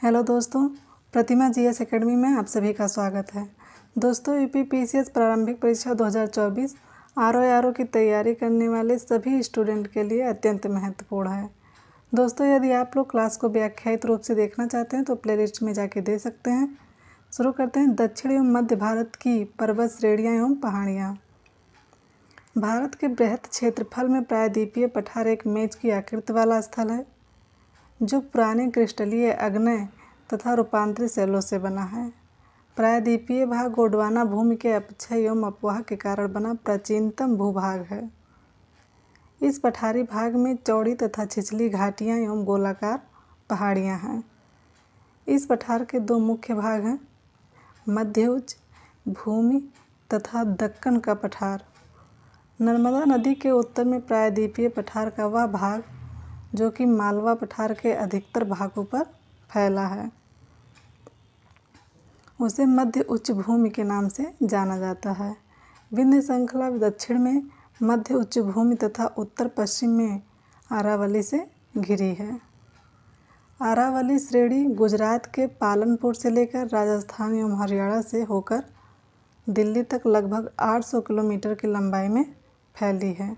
Hello दोस्तों, प्रतिमा GS academy में आप सभी का स्वागत है। दोस्तों, यूपीपीसीएस प्रारंभिक परीक्षा 2024 आरओ की तैयारी करने वाले सभी स्टूडेंट के लिए अत्यंत महत्वपूर्ण है। दोस्तों, यदि आप लोग क्लास को व्याख्यायित रूप से देखना चाहते हैं तो प्लेलिस्ट में जाके दे सकते हैं। शुरू करते हैं। दक्षिण एवं मध्य भारत की पर्वत श्रेणियाँ एवं पहाड़ियाँ। भारत के बृहत क्षेत्रफल में प्रायद्वीपीय पठार एक मेज की आकृति वाला स्थल है जो पुराने क्रिस्टलीय आग्नेय तथा रूपांतरित शैलों से बना है। प्रायद्वीपीय भाग गोंडवाना भूमि के अपक्षय एवं अपवाह के कारण बना प्राचीनतम भूभाग है। इस पठारी भाग में चौड़ी तथा छिछली घाटियाँ एवं गोलाकार पहाड़ियाँ हैं। इस पठार के दो मुख्य भाग हैं, मध्य उच्च भूमि तथा दक्कन का पठार। नर्मदा नदी के उत्तर में प्रायद्वीपीय पठार का वह भाग जो कि मालवा पठार के अधिकतर भागों पर फैला है उसे मध्य उच्च भूमि के नाम से जाना जाता है। विंध्य श्रृंखला दक्षिण में मध्य उच्च भूमि तथा उत्तर पश्चिम में अरावली से घिरी है। अरावली श्रेणी गुजरात के पालनपुर से लेकर राजस्थान एवं हरियाणा से होकर दिल्ली तक लगभग 800 किलोमीटर की लंबाई में फैली है।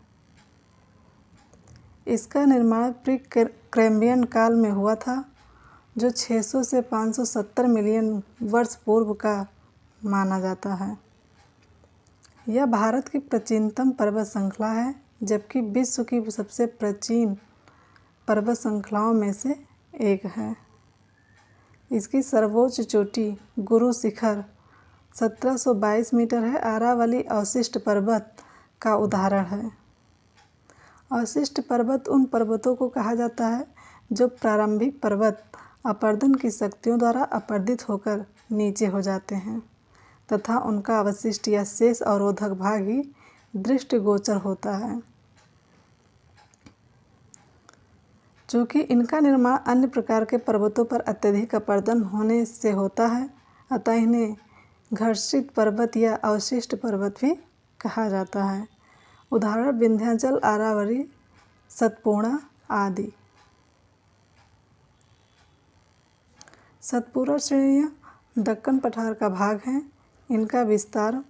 इसका निर्माण प्री कैम्ब्रियन काल में हुआ था जो 600 से 570 मिलियन वर्ष पूर्व का माना जाता है। यह भारत की प्राचीनतम पर्वत श्रृंखला है जबकि विश्व की सबसे प्राचीन पर्वत श्रृंखलाओं में से एक है। इसकी सर्वोच्च चोटी गुरु शिखर 1722 मीटर है। अरावली अवशिष्ट पर्वत का उदाहरण है। अवशिष्ट पर्वत उन पर्वतों को कहा जाता है जो प्रारंभिक पर्वत अपर्दन की शक्तियों द्वारा अपर्दित होकर नीचे हो जाते हैं तथा उनका अवशिष्ट या शेष अवरोधक भाग ही दृष्टिगोचर होता है। चूँकि इनका निर्माण अन्य प्रकार के पर्वतों पर अत्यधिक अपर्दन होने से होता है, अतः इन्हें घर्षित पर्वत या अवशिष्ट पर्वत भी कहा जाता है। उदाहरण विंध्याचल, अरावली, सतपुड़ा आदि। सतपुड़ा श्रेणियाँ दक्कन पठार का भाग हैं। इनका विस्तार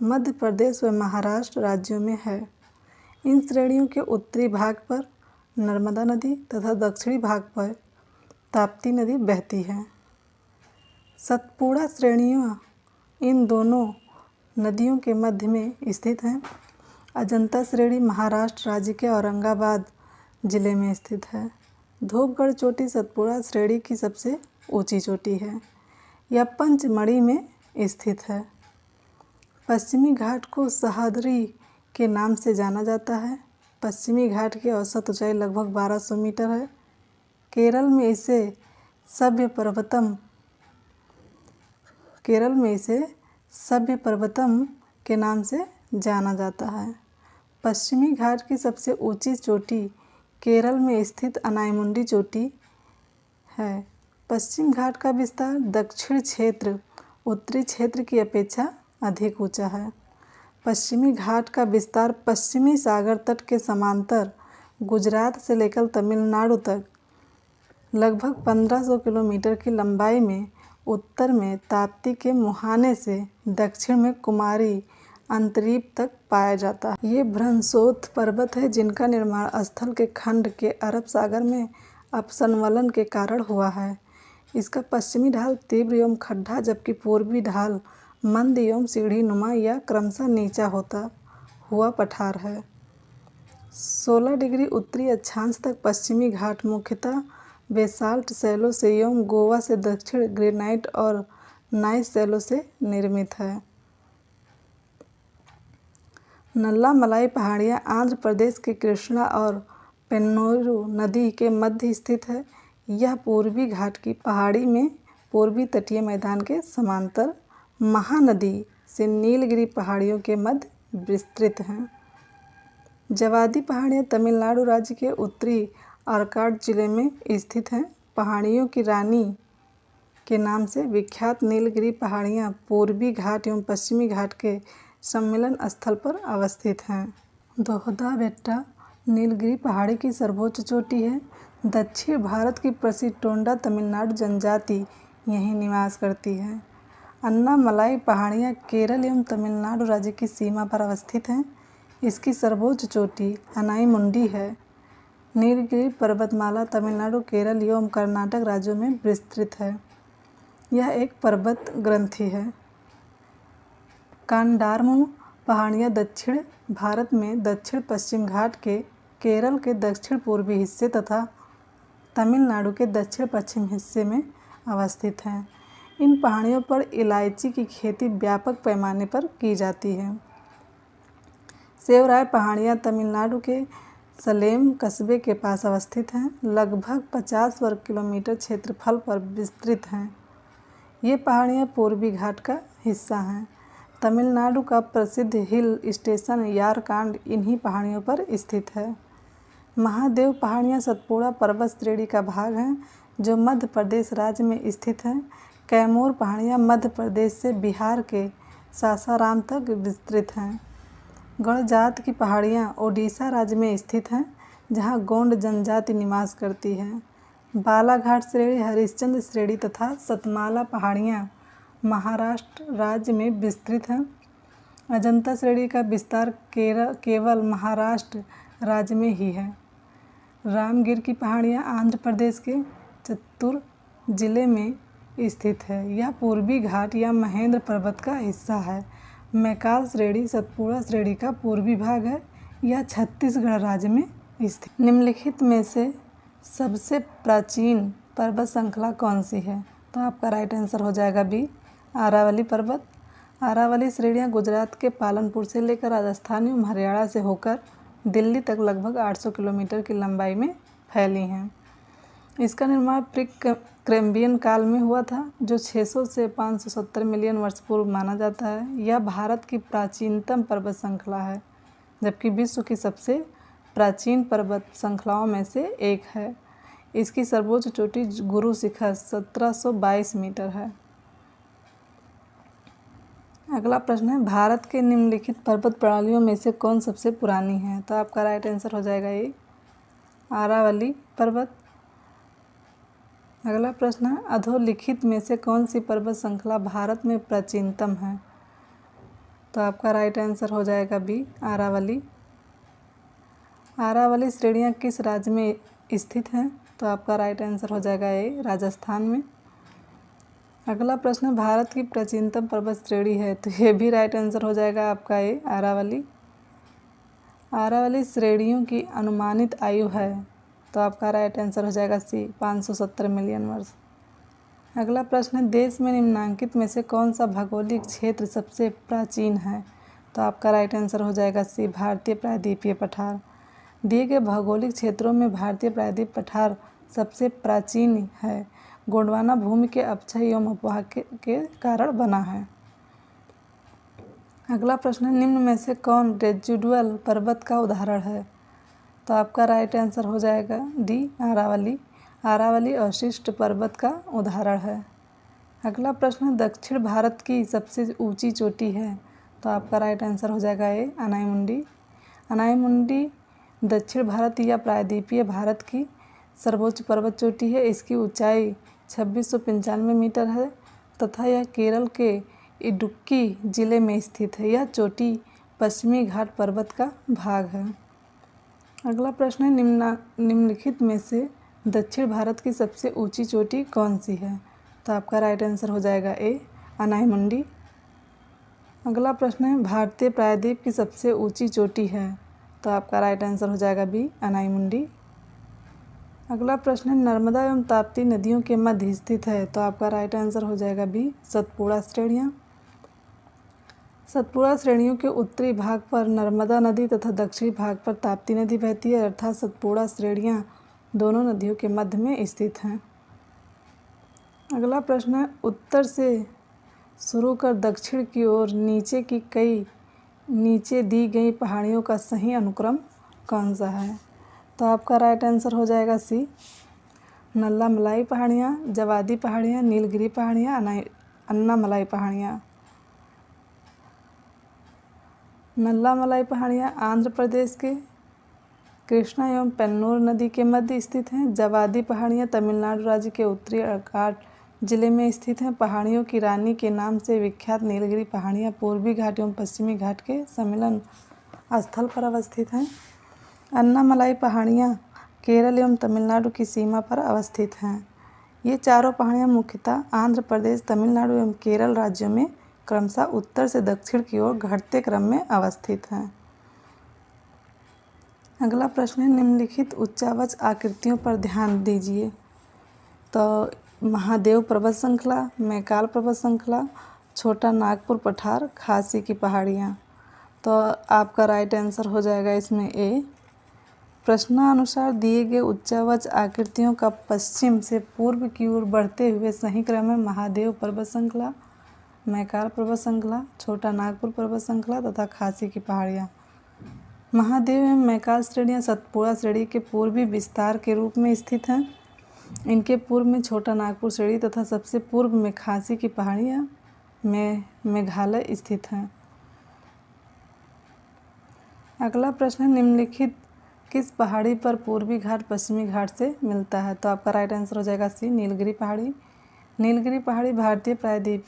मध्य प्रदेश व महाराष्ट्र राज्यों में है। इन श्रेणियों के उत्तरी भाग पर नर्मदा नदी तथा दक्षिणी भाग पर ताप्ती नदी बहती है। सतपुड़ा श्रेणियाँ इन दोनों नदियों के मध्य में स्थित हैं। अजंता श्रेणी महाराष्ट्र राज्य के औरंगाबाद जिले में स्थित है। धूपगढ़ चोटी सतपुड़ा श्रेणी की सबसे ऊंची चोटी है। यह पंचमढ़ी में स्थित है। पश्चिमी घाट को सह्याद्री के नाम से जाना जाता है। पश्चिमी घाट की औसत ऊंचाई लगभग 1200 मीटर है। केरल में इसे सभ्य पर्वतम के नाम से जाना जाता है। पश्चिमी घाट की सबसे ऊंची चोटी केरल में स्थित अनायमुंडी चोटी है। पश्चिम घाट का विस्तार दक्षिण क्षेत्र उत्तरी क्षेत्र की अपेक्षा अधिक ऊंचा है। पश्चिमी घाट का विस्तार पश्चिमी सागर तट के समांतर गुजरात से लेकर तमिलनाडु तक लगभग 1500 किलोमीटर की लंबाई में उत्तर में ताप्ती के मुहाने से दक्षिण में कुमारी अंतरीप तक पाया जाता है। ये भ्रंशोत्थ पर्वत है जिनका निर्माण स्थल के खंड के अरब सागर में अपसंवलन के कारण हुआ है। इसका पश्चिमी ढाल तीव्र एवं खड्डा जबकि पूर्वी ढाल मंद एवं सीढ़ी नुमा या क्रमशः नीचा होता हुआ पठार है। 16 डिग्री उत्तरी अक्षांश तक पश्चिमी घाट मुख्यतः बेसाल्ट शैलों से एवं गोवा से दक्षिण ग्रेनाइट और नाइस शैलों से निर्मित है। नल्ला मलाई पहाड़ियाँ आंध्र प्रदेश के कृष्णा और पेन्नूर नदी के मध्य स्थित है। यह पूर्वी घाट की पहाड़ी में पूर्वी तटीय मैदान के समांतर महानदी से नीलगिरी पहाड़ियों के मध्य विस्तृत हैं। जवादी पहाड़ियाँ तमिलनाडु राज्य के उत्तरी आर्काड जिले में स्थित हैं। पहाड़ियों की रानी के नाम से विख्यात नीलगिरी पहाड़ियाँ पूर्वी घाट एवं पश्चिमी घाट के सम्मिलन स्थल पर अवस्थित हैं। दोहदा बेट्टा नीलगिरी पहाड़ी की सर्वोच्च चोटी है दक्षिण भारत की प्रसिद्ध टोंडा तमिलनाडु जनजाति यहीं निवास करती है। अन्नामलाई पहाड़ियाँ केरल एवं तमिलनाडु राज्य की सीमा पर अवस्थित हैं। इसकी सर्वोच्च चोटी अनाईमुंडी है। नीलगिरी पर्वतमाला तमिलनाडु, केरल एवं कर्नाटक राज्यों में विस्तृत है। यह एक पर्वत ग्रंथि है। कांडारमु पहाड़ियाँ दक्षिण भारत में दक्षिण पश्चिम घाट के केरल के दक्षिण पूर्वी हिस्से तथा तमिलनाडु के दक्षिण पश्चिम हिस्से में अवस्थित हैं। इन पहाड़ियों पर इलायची की खेती व्यापक पैमाने पर की जाती है। सेवराय पहाड़ियाँ तमिलनाडु के सलेम कस्बे के पास अवस्थित हैं। लगभग 50 वर्ग किलोमीटर क्षेत्रफल पर विस्तृत हैं। ये पहाड़ियाँ पूर्वी घाट का हिस्सा हैं। तमिलनाडु का प्रसिद्ध हिल स्टेशन यारकांड इन्हीं पहाड़ियों पर स्थित है। महादेव पहाड़ियाँ सतपुड़ा पर्वत श्रेणी का भाग हैं, जो मध्य प्रदेश राज्य में स्थित हैं। कैमूर पहाड़ियाँ मध्य प्रदेश से बिहार के सासाराम तक विस्तृत हैं। गणजात की पहाड़ियाँ ओडिशा राज्य में स्थित हैं, जहाँ गोंड जनजाति निवास करती है। बालाघाट श्रेणी, हरिश्चंद्र श्रेणी तथा सतमाला पहाड़ियाँ महाराष्ट्र राज्य में विस्तृत हैं। अजंता श्रेणी का विस्तार केवल महाराष्ट्र राज्य में ही है। रामगिर की पहाड़ियाँ आंध्र प्रदेश के चित्तूर जिले में स्थित है। यह पूर्वी घाट या महेंद्र पर्वत का हिस्सा है। मैकाल श्रेणी सतपुड़ा श्रेणी का पूर्वी भाग है। यह छत्तीसगढ़ राज्य में स्थित। निम्नलिखित में से सबसे प्राचीन पर्वत श्रृंखला कौन सी है? तो आपका राइट आंसर हो जाएगा बी, आरावली पर्वत। आरावली श्रेणियाँ गुजरात के पालनपुर से लेकर राजस्थान एवं हरियाणा से होकर दिल्ली तक लगभग 800 किलोमीटर की लंबाई में फैली हैं। इसका निर्माण प्री कैम्ब्रियन काल में हुआ था, जो 600 से 570 मिलियन वर्ष पूर्व माना जाता है। यह भारत की प्राचीनतम पर्वत श्रृंखला है, जबकि विश्व की सबसे प्राचीन पर्वत श्रृंखलाओं में से एक है। इसकी सर्वोच्च चोटी गुरु शिखर 1722 मीटर है। अगला प्रश्न है, भारत के निम्नलिखित पर्वत प्रणालियों में से कौन सबसे पुरानी है? तो आपका राइट आंसर हो जाएगा ये आरावली पर्वत। अगला प्रश्न है, अधोलिखित में से कौन सी पर्वत श्रृंखला भारत में प्राचीनतम है? तो आपका राइट आंसर हो जाएगा बी, आरावली। आरावली श्रेणियाँ किस राज्य में स्थित हैं? तो आपका राइट आंसर हो जाएगा ए, राजस्थान में। अगला प्रश्न, भारत की प्राचीनतम पर्वत श्रेणी है, तो ये भी राइट आंसर हो जाएगा आपका ए, आरावली। आरावली श्रेणियों की अनुमानित आयु है, तो आपका राइट आंसर हो जाएगा सी, 570 मिलियन वर्ष। अगला प्रश्न है, देश में निम्नांकित में से कौन सा भौगोलिक क्षेत्र सबसे प्राचीन है? तो आपका राइट आंसर हो जाएगा सी, भारतीय प्रायद्वीपीय पठार। दिए गए भौगोलिक क्षेत्रों में भारतीय प्रायद्वीप पठार सबसे प्राचीन है। गोंडवाना भूमि के अपक्षय एवं अपवाह के कारण बना है। अगला प्रश्न है, निम्न में से कौन रेजिडुअल पर्वत का उदाहरण है? तो आपका राइट आंसर हो जाएगा डी, आरावली। आरावली अवशिष्ट पर्वत का उदाहरण है। अगला प्रश्न, दक्षिण भारत की सबसे ऊंची चोटी है? तो आपका राइट आंसर हो जाएगा ए, अनाईमुंडी। अनाईमुंडी दक्षिण भारत या प्रायद्वीपीय भारत की सर्वोच्च पर्वत चोटी है। इसकी ऊंचाई 2695 मीटर है तथा यह केरल के इडुक्की जिले में स्थित है। यह चोटी पश्चिमी घाट पर्वत का भाग है। अगला प्रश्न है, निम्नलिखित में से दक्षिण भारत की सबसे ऊंची चोटी कौन सी है? तो आपका राइट आंसर हो जाएगा ए, अनाईमुंडी। अगला प्रश्न है, भारतीय प्रायद्वीप की सबसे ऊंची चोटी है? तो आपका राइट आंसर हो जाएगा बी, अनाईमुंडी। अगला प्रश्न है, नर्मदा एवं ताप्ती नदियों के मध्य स्थित है? तो आपका राइट आंसर हो जाएगा बी, सतपुड़ा श्रेणियाँ। सतपुड़ा श्रेणियों के उत्तरी भाग पर नर्मदा नदी तथा दक्षिणी भाग पर ताप्ती नदी बहती है, अर्थात सतपुड़ा श्रेणियाँ दोनों नदियों के मध्य में स्थित हैं। अगला प्रश्न है, उत्तर से शुरू कर दक्षिण की ओर नीचे दी गई पहाड़ियों का सही अनुक्रम कौन सा है? तो आपका राइट आंसर हो जाएगा सी, नल्लामलाई पहाड़ियाँ, जवादी पहाड़ियाँ, नीलगिरी पहाड़ियाँ, अन्नामलाई पहाड़ियाँ। नल्लामलाई पहाड़ियाँ आंध्र प्रदेश के कृष्णा एवं पेन्नूर नदी के मध्य स्थित हैं। जवादी पहाड़ियाँ तमिलनाडु राज्य के उत्तरी घाट जिले में स्थित हैं। पहाड़ियों की रानी के नाम से विख्यात नीलगिरी पहाड़ियाँ पूर्वी घाट एवं पश्चिमी घाट के सम्मिलन स्थल पर अवस्थित हैं। अन्नामलाई पहाड़ियाँ केरल एवं तमिलनाडु की सीमा पर अवस्थित हैं। ये चारों पहाड़ियाँ मुख्यतः आंध्र प्रदेश, तमिलनाडु एवं केरल राज्यों में क्रमशः उत्तर से दक्षिण की ओर घटते क्रम में अवस्थित हैं। अगला प्रश्न है, निम्नलिखित उच्चावच आकृतियों पर ध्यान दीजिए। तो महादेव पर्वत श्रृंखला, मैकाल पर्वत श्रृंखला, छोटा नागपुर पठार, खासी की पहाड़ियाँ। तो आपका राइट आंसर हो जाएगा इसमें ए। प्रश्नानुसार दिए गए उच्चावच आकृतियों का पश्चिम से पूर्व की ओर बढ़ते हुए सही क्रम है महादेव पर्वत श्रृंखला, मैकाल पर्वत श्रृंखला, छोटा नागपुर पर्वत श्रृंखला तथा खासी की पहाड़ियाँ। महादेव एवं मैकाल श्रेणियाँ सतपुड़ा श्रेणी के पूर्वी विस्तार के रूप में स्थित हैं। इनके पूर्व में छोटा नागपुर श्रेणी तथा सबसे पूर्व में खासी की पहाड़ियाँ में मेघालय स्थित हैं। अगला प्रश्न है, निम्नलिखित किस पहाड़ी पर पूर्वी घाट पश्चिमी घाट से मिलता है। तो आपका राइट आंसर हो जाएगा सी, नीलगिरी पहाड़ी। नीलगिरी पहाड़ी भारतीय प्रायद्वीप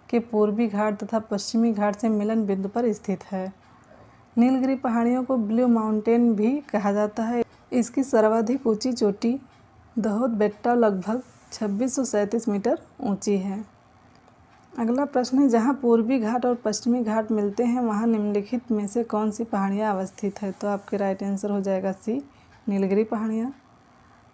के पूर्वी घाट तथा पश्चिमी घाट से मिलन बिंदु पर स्थित है। नीलगिरी पहाड़ियों को ब्लू माउंटेन भी कहा जाता है। इसकी सर्वाधिक ऊंची चोटी दहोद बेट्टा लगभग 2637 मीटर ऊंची है। अगला प्रश्न है, जहां पूर्वी घाट और पश्चिमी घाट मिलते हैं वहां निम्नलिखित में से कौन सी पहाड़ियां अवस्थित है। तो आपके राइट आंसर हो जाएगा सी, नीलगिरी पहाड़ियां।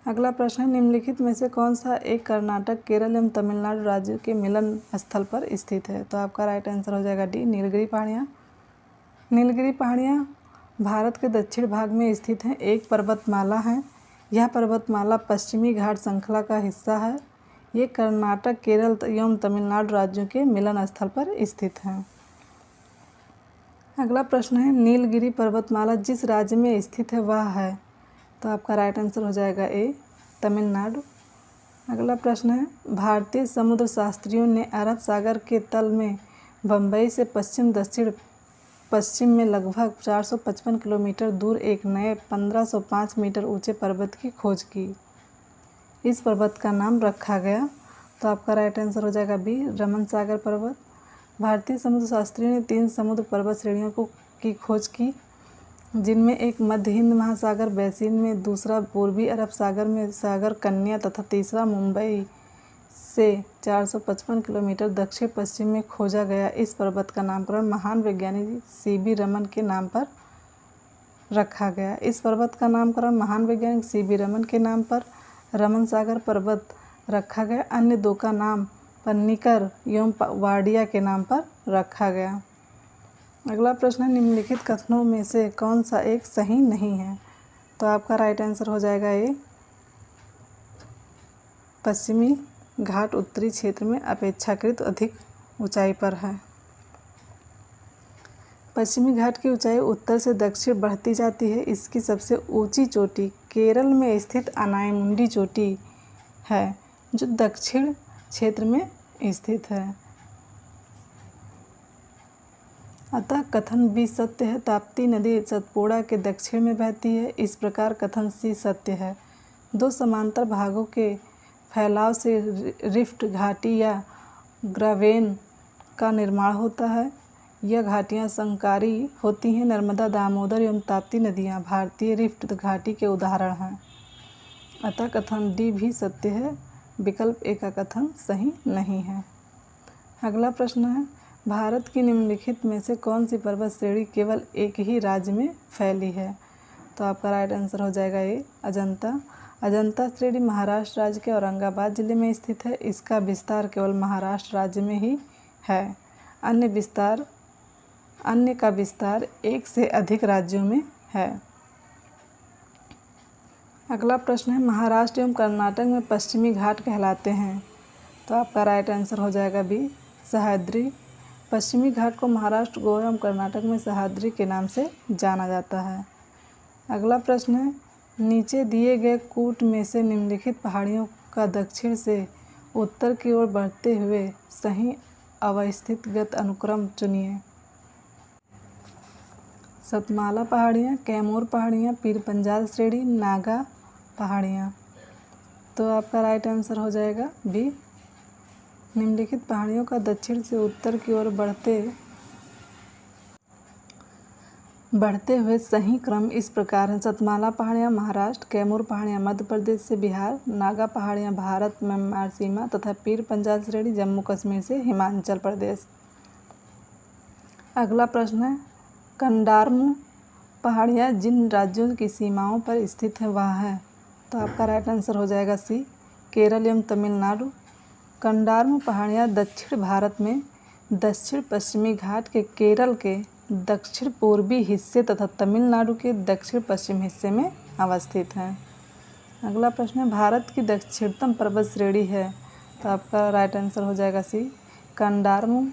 अगला प्रश्न है, निम्नलिखित में से कौन सा एक कर्नाटक, केरल एवं तमिलनाडु राज्य के मिलन स्थल पर स्थित है। तो आपका राइट आंसर हो जाएगा डी, नीलगिरी पहाड़ियाँ। नीलगिरी पहाड़ियाँ भारत के दक्षिण भाग में स्थित हैं। एक पर्वतमाला है। यह पर्वतमाला पश्चिमी घाट श्रृंखला का हिस्सा है। ये कर्नाटक, केरल एवं तमिलनाडु राज्यों के मिलन स्थल पर स्थित हैं। अगला प्रश्न है, नीलगिरी पर्वतमाला जिस राज्य में स्थित है वह है। तो आपका राइट आंसर हो जाएगा ए, तमिलनाडु। अगला प्रश्न है, भारतीय समुद्र शास्त्रियों ने अरब सागर के तल में बम्बई से पश्चिम दक्षिण पश्चिम में लगभग 455 किलोमीटर दूर एक नए 1505 मीटर ऊंचे पर्वत की खोज की। इस पर्वत का नाम रखा गया। तो आपका राइट आंसर हो जाएगा बी, रमन सागर पर्वत। भारतीय समुद्र शास्त्रियों ने 3 समुद्र पर्वत श्रेणियों की खोज की, जिनमें एक मध्य हिंद महासागर बेसिन में, दूसरा पूर्वी अरब सागर में सागर कन्या तथा तीसरा मुंबई से 455 किलोमीटर दक्षिण पश्चिम में खोजा गया। इस पर्वत का नामकरण महान वैज्ञानिक CB रमन के नाम पर रखा गया। इस पर्वत का नामकरण महान वैज्ञानिक CB रमन के नाम पर रमन सागर पर्वत रखा गया। अन्य 2 का नाम पन्नीकर एवं वाडिया के नाम पर रखा गया। अगला प्रश्न है, निम्नलिखित कथनों में से कौन सा एक सही नहीं है। तो आपका राइट आंसर हो जाएगा ए, पश्चिमी घाट उत्तरी क्षेत्र में अपेक्षाकृत अधिक ऊंचाई पर है। पश्चिमी घाट की ऊंचाई उत्तर से दक्षिण बढ़ती जाती है। इसकी सबसे ऊंची चोटी केरल में स्थित अनायमुंडी चोटी है, जो दक्षिण क्षेत्र में स्थित है। अतः कथन बी सत्य है। ताप्ती नदी सतपुड़ा के दक्षिण में बहती है। इस प्रकार कथन सी सत्य है। 2 समांतर भागों के फैलाव से रिफ्ट घाटी या ग्रावेन का निर्माण होता है। यह घाटियाँ संकारी होती हैं। नर्मदा, दामोदर एवं ताप्ती नदियाँ भारतीय रिफ्ट घाटी के उदाहरण हैं। अतः कथन डी भी सत्य है। विकल्प ए का कथन सही नहीं है। अगला प्रश्न है, भारत की निम्नलिखित में से कौन सी पर्वत श्रेणी केवल एक ही राज्य में फैली है। तो आपका राइट आंसर हो जाएगा ए, अजंता। अजंता श्रेणी महाराष्ट्र राज्य के औरंगाबाद जिले में स्थित है। इसका विस्तार केवल महाराष्ट्र राज्य में ही है। अन्य का विस्तार 1 से अधिक राज्यों में है। अगला प्रश्न है, महाराष्ट्र एवं कर्नाटक में पश्चिमी घाट कहलाते हैं। तो आपका राइट आंसर हो जाएगा बी, सह्याद्री। पश्चिमी घाट को महाराष्ट्र, गोवा एवं कर्नाटक में सह्याद्री के नाम से जाना जाता है। अगला प्रश्न है, नीचे दिए गए कूट में से निम्नलिखित पहाड़ियों का दक्षिण से उत्तर की ओर बढ़ते हुए सही अवस्थितिगत अनुक्रम चुनिए। सतमाला पहाड़ियाँ, कैमूर पहाड़ियाँ, पीर पंजाल श्रेणी, नागा पहाड़ियाँ। तो आपका राइट आंसर हो जाएगा बी। निम्नलिखित पहाड़ियों का दक्षिण से उत्तर की ओर बढ़ते हुए सही क्रम इस प्रकार है। सतमाला पहाड़ियाँ महाराष्ट्र, कैमूर पहाड़ियाँ मध्य प्रदेश से बिहार, नागा पहाड़ियाँ भारत म्यांमार सीमा तथा पीर पंजाल श्रेणी जम्मू कश्मीर से हिमाचल प्रदेश। अगला प्रश्न है, कंडारम पहाड़ियाँ जिन राज्यों की सीमाओं पर स्थित है वह है। तो आपका राइट आंसर हो जाएगा सी, केरल एवं तमिलनाडु। कंडारम पहाड़ियाँ दक्षिण भारत में दक्षिण पश्चिमी घाट के केरल के दक्षिण पूर्वी हिस्से तथा तमिलनाडु के दक्षिण पश्चिम हिस्से में अवस्थित हैं। अगला प्रश्न है, भारत की दक्षिणतम पर्वत श्रेणी है। तो आपका राइट आंसर हो जाएगा सी, कंडारम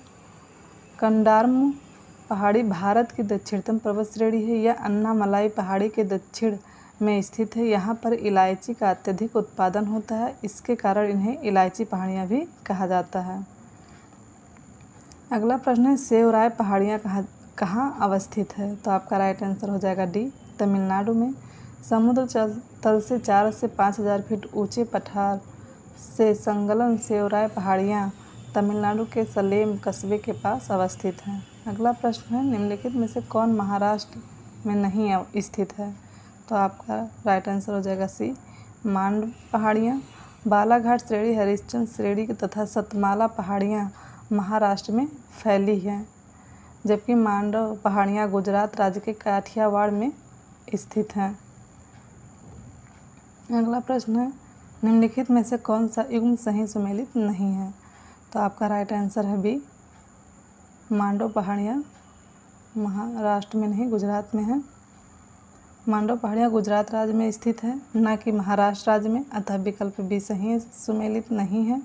पहाड़ी भारत की दक्षिणतम पर्वत श्रेणी है। यह अन्नामलाई पहाड़ी के दक्षिण में स्थित है। यहाँ पर इलायची का अत्यधिक उत्पादन होता है, इसके कारण इन्हें इलायची पहाड़ियाँ भी कहा जाता है। अगला प्रश्न है, सेवराय पहाड़ियाँ कहाँ अवस्थित है। तो आपका राइट आंसर हो जाएगा डी, तमिलनाडु में। समुद्र तल से 4 से 5,000 फीट ऊंचे पठार से संलग्न सेवराय पहाड़ियाँ तमिलनाडु के सलेम कस्बे के पास अवस्थित हैं। अगला प्रश्न है, निम्नलिखित में से कौन महाराष्ट्र में नहीं स्थित है। तो आपका राइट आंसर हो जाएगा सी, मांड पहाड़ियाँ। बालाघाट श्रेणी, हरिश्चंद्र श्रेणी तथा सतमाला पहाड़ियाँ महाराष्ट्र में फैली हैं, जबकि मांडव पहाड़ियाँ गुजरात राज्य के काठियावाड़ में स्थित हैं। अगला प्रश्न है, निम्नलिखित में से कौन सा युग्म सही सुमेलित नहीं है। तो आपका राइट आंसर है बी, मांडव पहाड़ियाँ महाराष्ट्र में नहीं गुजरात में है। मांडव पहाड़ियाँ गुजरात राज्य में स्थित है, न कि महाराष्ट्र राज्य में, अतः विकल्प बी सही सुमेलित नहीं है।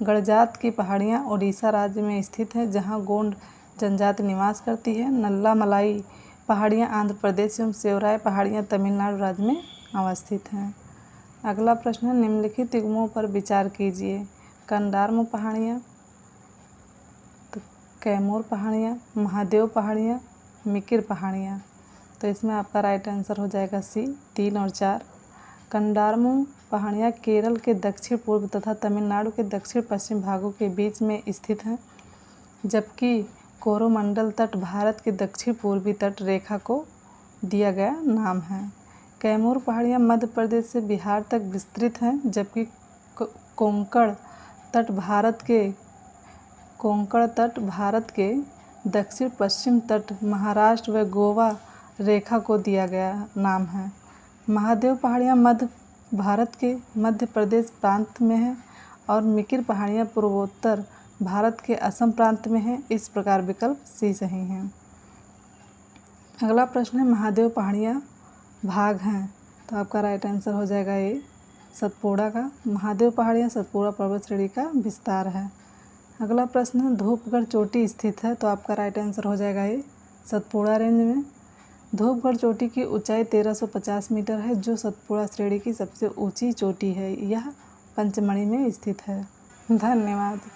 गड़जात की पहाड़ियाँ उड़ीसा राज्य में स्थित है, जहाँ गोंड जनजाति निवास करती है। नल्लामलाई पहाड़ियाँ आंध्र प्रदेश एवं सेवराय पहाड़ियाँ तमिलनाडु राज्य में अवस्थित हैं। अगला प्रश्न है, निम्नलिखित युग्मों पर विचार कीजिए। कंडारम पहाड़ियाँ, कैमूर पहाड़ियाँ, महादेव पहाड़ियाँ, मिकिर पहाड़ियाँ। तो इसमें आपका राइट आंसर हो जाएगा सी, 3 और 4। कंडारम पहाड़ियाँ केरल के दक्षिण पूर्व तथा तमिलनाडु के दक्षिण पश्चिम भागों के बीच में स्थित हैं, जबकि कोरोमंडल तट भारत के दक्षिण पूर्वी तट रेखा को दिया गया नाम है। कैमूर पहाड़ियाँ मध्य प्रदेश से बिहार तक विस्तृत हैं, जबकि कोंकण तट भारत के दक्षिण पश्चिम तट महाराष्ट्र व गोवा रेखा को दिया गया नाम है। महादेव पहाड़ियाँ मध्य भारत के मध्य प्रदेश प्रांत में है और मिकिर पहाड़ियाँ पूर्वोत्तर भारत के असम प्रांत में है। इस प्रकार विकल्प सी सही है। अगला प्रश्न है, महादेव पहाड़ियाँ भाग हैं। तो आपका राइट आंसर हो जाएगा ए, सतपुड़ा का। महादेव पहाड़ियाँ सतपुड़ा पर्वत श्रेणी का विस्तार है। अगला प्रश्न है, धूपगढ़ चोटी स्थित है। तो आपका राइट आंसर हो जाएगा ए, सतपुड़ा रेंज में। धूपगढ़ चोटी की ऊंचाई 1350 मीटर है, जो सतपुड़ा श्रेणी की सबसे ऊंची चोटी है। यह पंचमढ़ी में स्थित है। धन्यवाद।